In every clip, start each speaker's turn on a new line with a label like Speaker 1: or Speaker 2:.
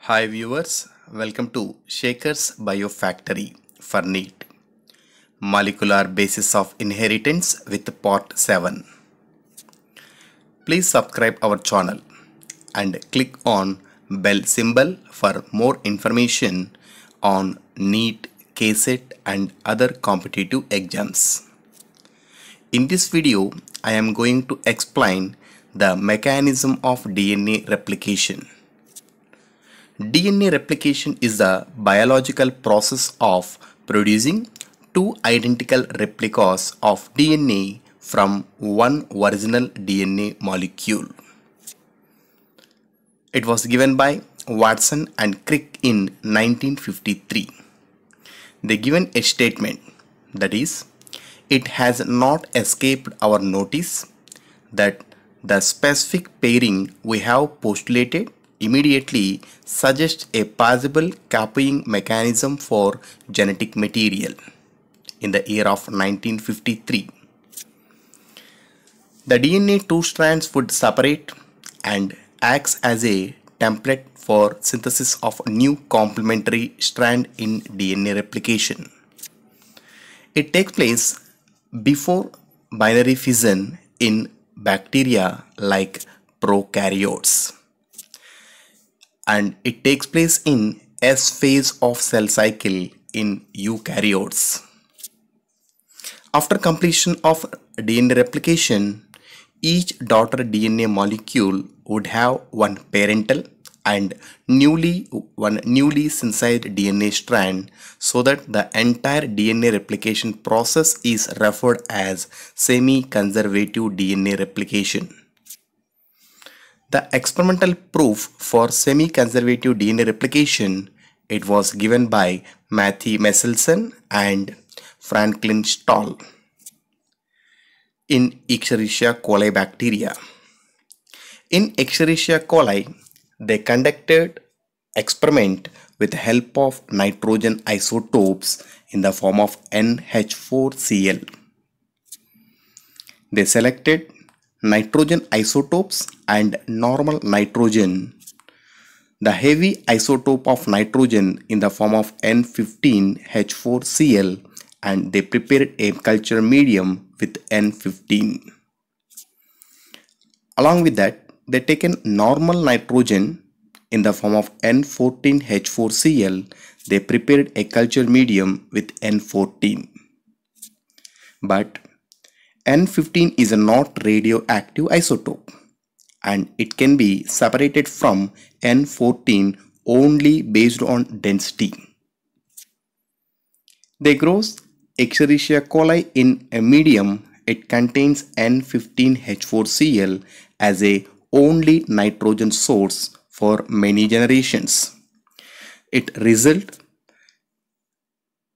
Speaker 1: Hi viewers, welcome to Shaker's Biofactory for NEET Molecular Basis of Inheritance with Part 7. Please subscribe our channel and click on bell symbol for more information on NEET, KCET and other competitive exams. In this video, I am going to explain the mechanism of DNA replication. DNA replication is the biological process of producing two identical replicas of DNA from one original DNA molecule. It was given by Watson and Crick in 1953. They given a statement, that is, it has not escaped our notice that the specific pairing we have postulated immediately suggests a possible copying mechanism for genetic material in the year of 1953. The DNA two strands would separate and acts as a template for synthesis of a new complementary strand in DNA replication. It takes place before binary fission in bacteria like prokaryotes, and it takes place in S phase of cell cycle in eukaryotes. After completion of DNA replication, each daughter DNA molecule would have one parental and one newly synthesized DNA strand, so that the entire DNA replication process is referred as semi-conservative DNA replication. The experimental proof for semi-conservative DNA replication, it was given by Matthew Meselson and Franklin Stahl in Escherichia coli bacteria. In Escherichia coli, they conducted experiment with the help of nitrogen isotopes in the form of NH4Cl. They selected nitrogen isotopes and normal nitrogen. The heavy isotope of nitrogen in the form of N15H4Cl, and they prepared a culture medium with N15. Along with that, they taken normal nitrogen in the form of N14H4Cl. They prepared a culture medium with N14. But N15 is a not radioactive isotope, and it can be separated from N14 only based on density. They grow Escherichia coli in a medium. It contains N15H4Cl as a only nitrogen source for many generations. Its result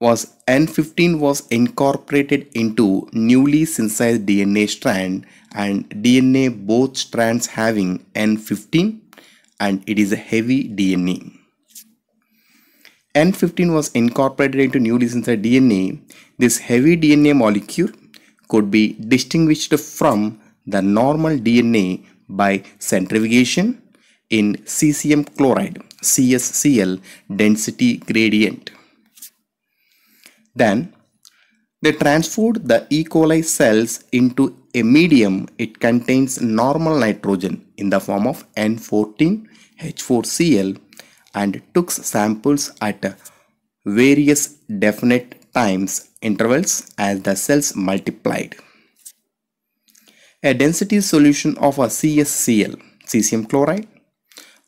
Speaker 1: was N15 was incorporated into newly synthesized DNA strand, and DNA both strands having N15, and it is a heavy DNA. N15 was incorporated into newly synthesized DNA. This heavy DNA molecule could be distinguished from the normal DNA by centrifugation in cesium chloride CSCl density gradient. Then they transferred the E. coli cells into a medium. It contains normal nitrogen in the form of N14H4Cl, and took samples at various definite times intervals as the cells multiplied. A density solution of a CSCl, cesium chloride,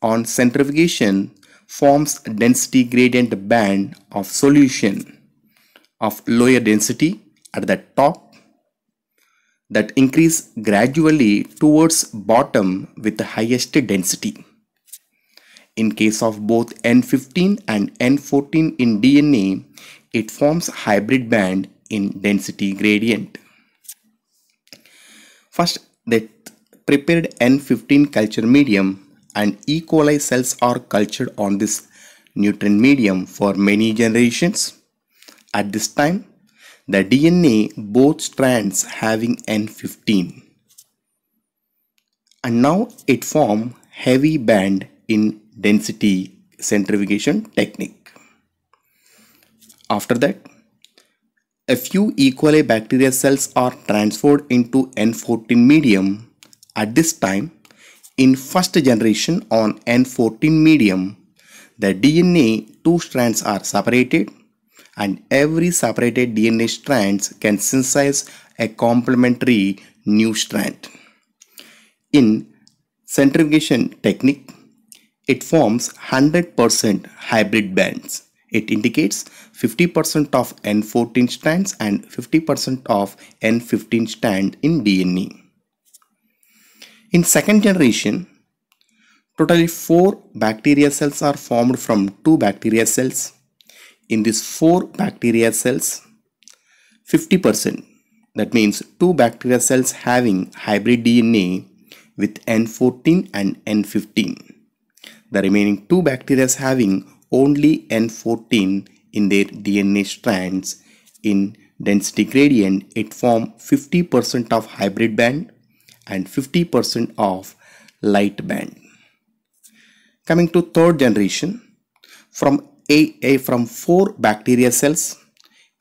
Speaker 1: on centrifugation forms a density gradient band of solution of lower density at the top that increase gradually towards bottom with the highest density. In case of both N15 and N14 in DNA, it forms hybrid band in density gradient. First, they prepared N15 culture medium, and E. coli cells are cultured on this nutrient medium for many generations. At this time, the DNA both strands having N15, and now it forms heavy band in density centrifugation technique. After that, a few E. coli bacteria cells are transferred into N14 medium. At this time, in first generation on N14 medium, the DNA two strands are separated, and every separated DNA strands can synthesize a complementary new strand. In centrifugation technique, it forms 100% hybrid bands. It indicates 50% of N14 strands and 50% of N15 strand in DNA. In second generation, totally 4 bacteria cells are formed from 2 bacteria cells. In these 4 bacteria cells, 50%, that means 2 bacteria cells having hybrid DNA with N14 and N15. The remaining 2 bacteria having only N14 in their DNA strands. In density gradient, it forms 50% of hybrid band and 50% of light band. Coming to third generation, from 4 bacteria cells,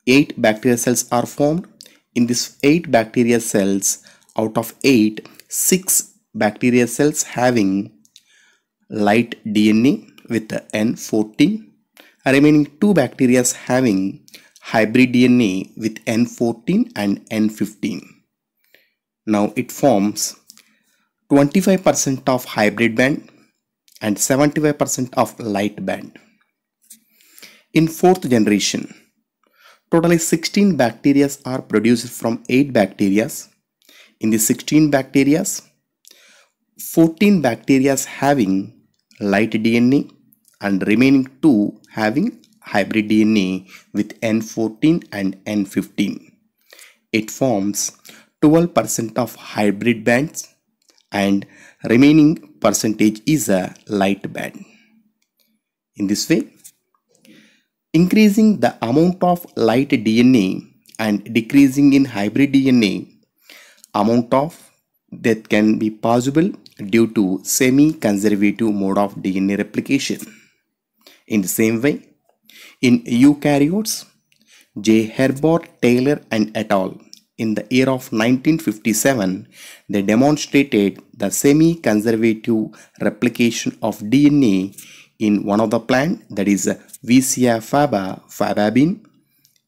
Speaker 1: 8 bacteria cells are formed. In these 8 bacteria cells, out of 8, 6 bacteria cells having light DNA with the N14, remaining 2 bacteria having hybrid DNA with N14 and N15. Now it forms 25% of hybrid band and 75% of light band. In fourth generation, totally 16 bacteria are produced from 8 bacteria. In the 16 bacteria, 14 bacteria having light DNA and remaining 2 having hybrid DNA with N14 and N15. It forms 12% of hybrid bands and remaining percentage is a light band. In this way, increasing the amount of light DNA and decreasing in hybrid DNA amount of that can be possible due to semi-conservative mode of DNA replication. In the same way, in eukaryotes, J. Herbert, Taylor and et al. In the year of 1957, they demonstrated the semi-conservative replication of DNA in one of the plant, that is Vicia faba, fababin,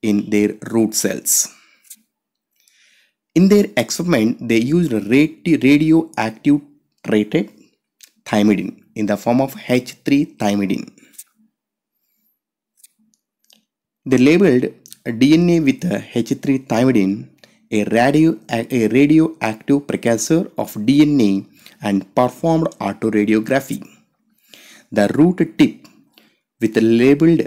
Speaker 1: in their root cells. In their experiment, they used radioactive treated thymidine in the form of H3 thymidine. They labeled DNA with H3 thymidine a radioactive precursor of DNA and performed autoradiography. The root tip with labeled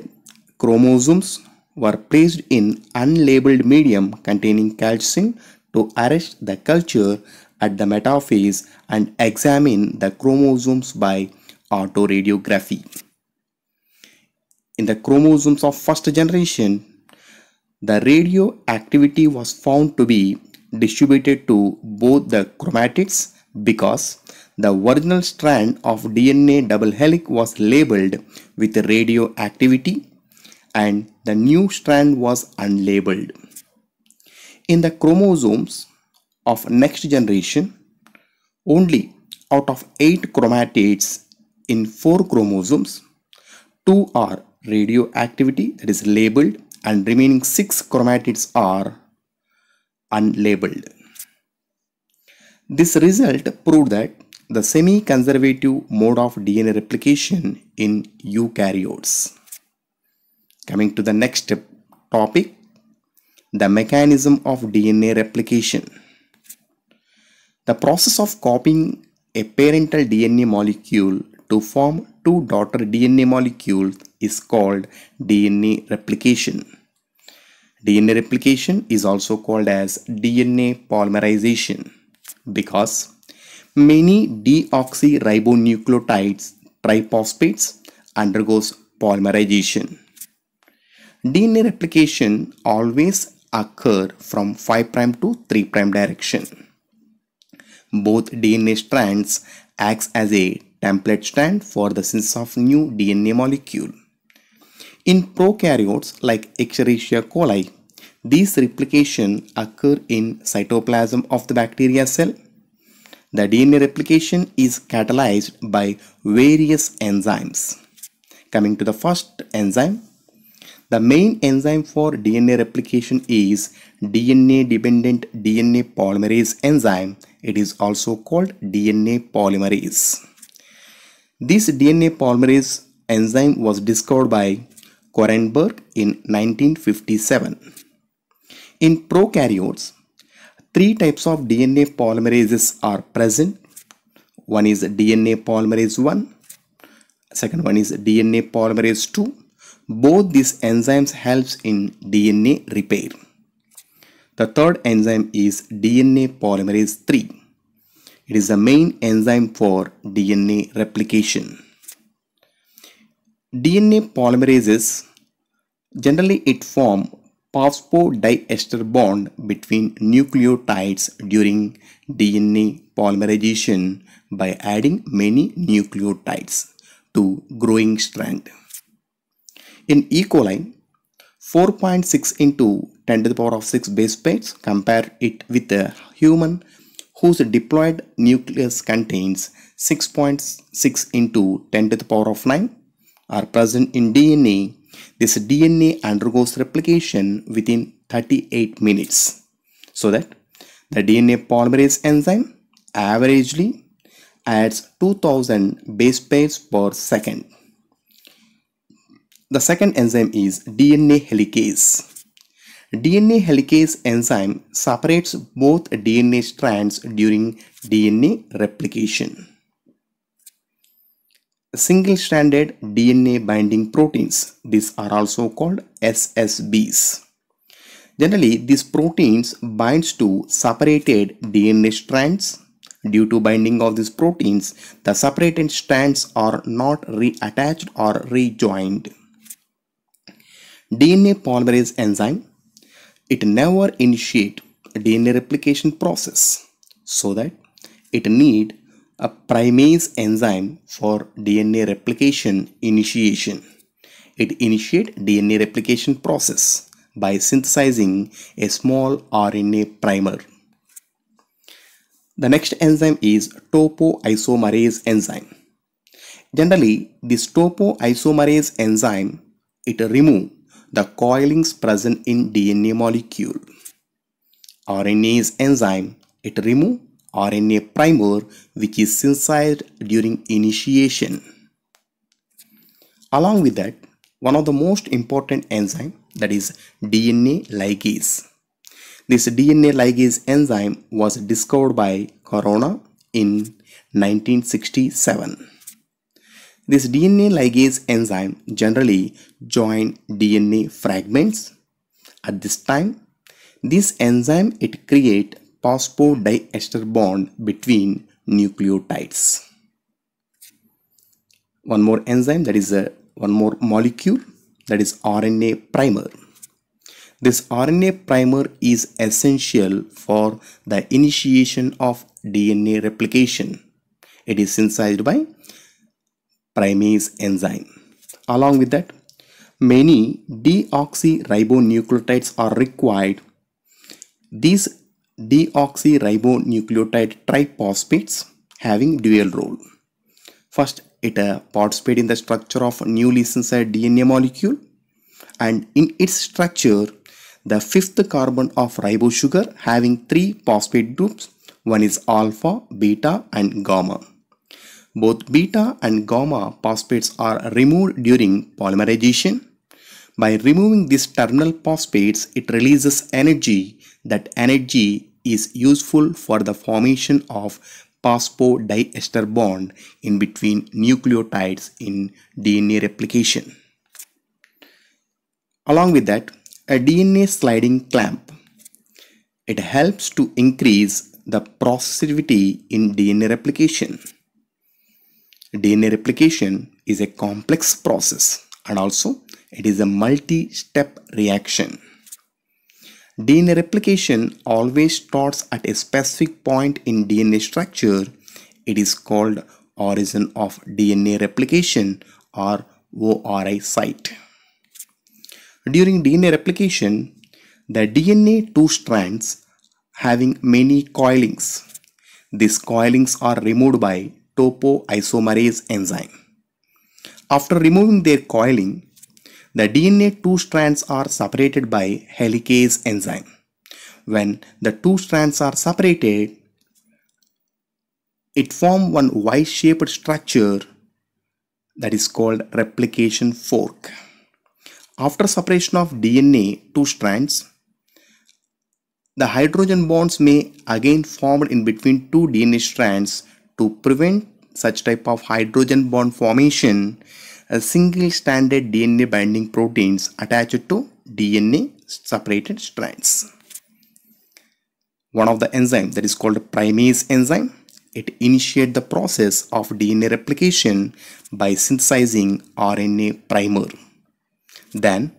Speaker 1: chromosomes were placed in unlabeled medium containing calcium to arrest the culture at the metaphase and examine the chromosomes by autoradiography. In the chromosomes of first generation, the radioactivity was found to be distributed to both the chromatids because the original strand of DNA double helix was labeled with radioactivity and the new strand was unlabeled. In the chromosomes of next generation, only out of 8 chromatids in 4 chromosomes, 2 are radioactivity, that is labeled, and remaining 6 chromatids are unlabeled. This result proved that the semi-conservative mode of DNA replication in eukaryotes. Coming to the next topic, the mechanism of DNA replication. The process of copying a parental DNA molecule to form 2 daughter DNA molecules is called DNA replication. DNA replication is also called as DNA polymerization because many deoxyribonucleotides triphosphates undergoes polymerization. DNA replication always occur from 5' to 3' direction. Both DNA strands acts as a template strand for the synthesis of new DNA molecule. In prokaryotes like Escherichia coli, these replication occur in cytoplasm of the bacteria cell. The DNA replication is catalyzed by various enzymes. Coming to the first enzyme, the main enzyme for DNA replication is DNA-dependent DNA polymerase enzyme. It is also called DNA polymerase. This DNA polymerase enzyme was discovered by Korenberg in 1957. In prokaryotes, three types of DNA polymerases are present. One is DNA polymerase 1, second one is DNA polymerase 2. Both these enzymes helps in DNA repair. The third enzyme is DNA polymerase 3. It is the main enzyme for DNA replication. DNA polymerases generally it form phosphodiester bond between nucleotides during DNA polymerization by adding many nucleotides to growing strand. In E. coli, 4.6 into 10 to the power of 6 base pairs. Compare it with a human whose diploid nucleus contains 6.6 into 10 to the power of 9 are present in DNA. This DNA undergoes replication within 38 minutes, so that the DNA polymerase enzyme averagely adds 2000 base pairs per second. The second enzyme is DNA helicase. DNA helicase enzyme separates both DNA strands during DNA replication. Single-stranded DNA binding proteins. These are also called SSBs. Generally, these proteins binds to separated DNA strands. Due to binding of these proteins, the separated strands are not reattached or rejoined. DNA polymerase enzyme, it never initiate DNA replication process, so that it need a primase enzyme for DNA replication initiation. It initiate DNA replication process by synthesizing a small RNA primer. The next enzyme is topoisomerase enzyme. Generally, this topoisomerase enzyme, it remove the coilings present in DNA molecule. RNase enzyme, it remove RNA primer which is synthesized during initiation. Along with that, one of the most important enzyme, that is DNA ligase. This DNA ligase enzyme was discovered by Corona in 1967. This DNA ligase enzyme generally join DNA fragments. At this time, this enzyme it create phosphodiester bond between nucleotides. One more enzyme, that is one more molecule, that is RNA primer. This RNA primer is essential for the initiation of DNA replication. It is synthesized by primase enzyme. Along with that, many deoxyribonucleotides are required. These deoxyribonucleotide triphosphates having dual role. First, it participates in the structure of newly synthesized DNA molecule, and in its structure, the fifth carbon of ribose sugar having three phosphate groups. One is alpha, beta, and gamma. Both beta and gamma phosphates are removed during polymerization. By removing these terminal phosphates, it releases energy. That energy is useful for the formation of phosphodiester bond in between nucleotides in DNA replication. Along with that, a DNA sliding clamp. It helps to increase the processivity in DNA replication. DNA replication is a complex process, and also it is a multi-step reaction. DNA replication always starts at a specific point in DNA structure. It is called origin of DNA replication or ORI site. During DNA replication, the DNA two strands having many coilings. These coilings are removed by topoisomerase enzyme. After removing their coiling, the DNA two strands are separated by helicase enzyme. When the two strands are separated, it forms one Y-shaped structure that is called replication fork. After separation of DNA two strands, the hydrogen bonds may again form in between two DNA strands. To prevent such type of hydrogen bond formation, a single stranded DNA binding proteins attached to DNA separated strands. One of the enzyme that is called primase enzyme, it initiates the process of DNA replication by synthesizing RNA primer. Then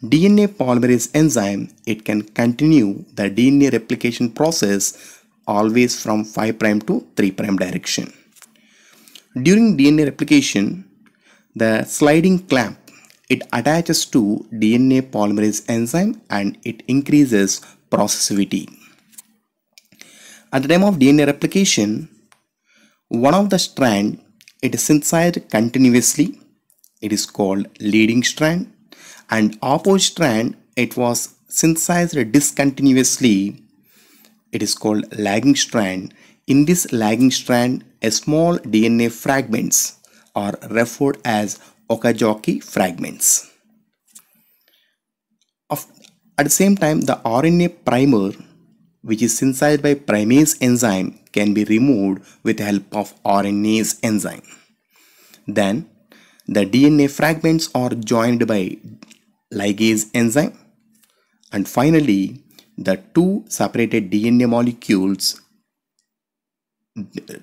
Speaker 1: DNA polymerase enzyme, it can continue the DNA replication process always from 5' to 3' direction. During DNA replication, the sliding clamp, it attaches to DNA polymerase enzyme and it increases processivity. At the time of DNA replication, one of the strand, it is synthesized continuously, it is called leading strand, and opposite strand, it was synthesized discontinuously, it is called lagging strand. In this lagging strand, a small DNA fragments are referred as Okazaki fragments. At the same time, the RNA primer, which is synthesized by primase enzyme, can be removed with the help of RNase enzyme. Then the DNA fragments are joined by ligase enzyme, and finally the two separated DNA molecules,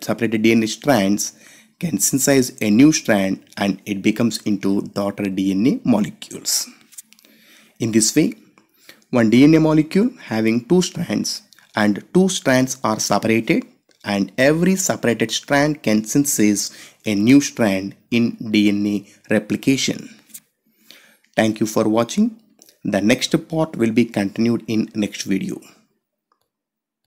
Speaker 1: separated DNA strands, can synthesize a new strand and it becomes into daughter DNA molecules. In this way, one DNA molecule having two strands and two strands are separated, and every separated strand can synthesize a new strand in DNA replication. Thank you for watching. The next part will be continued in next video.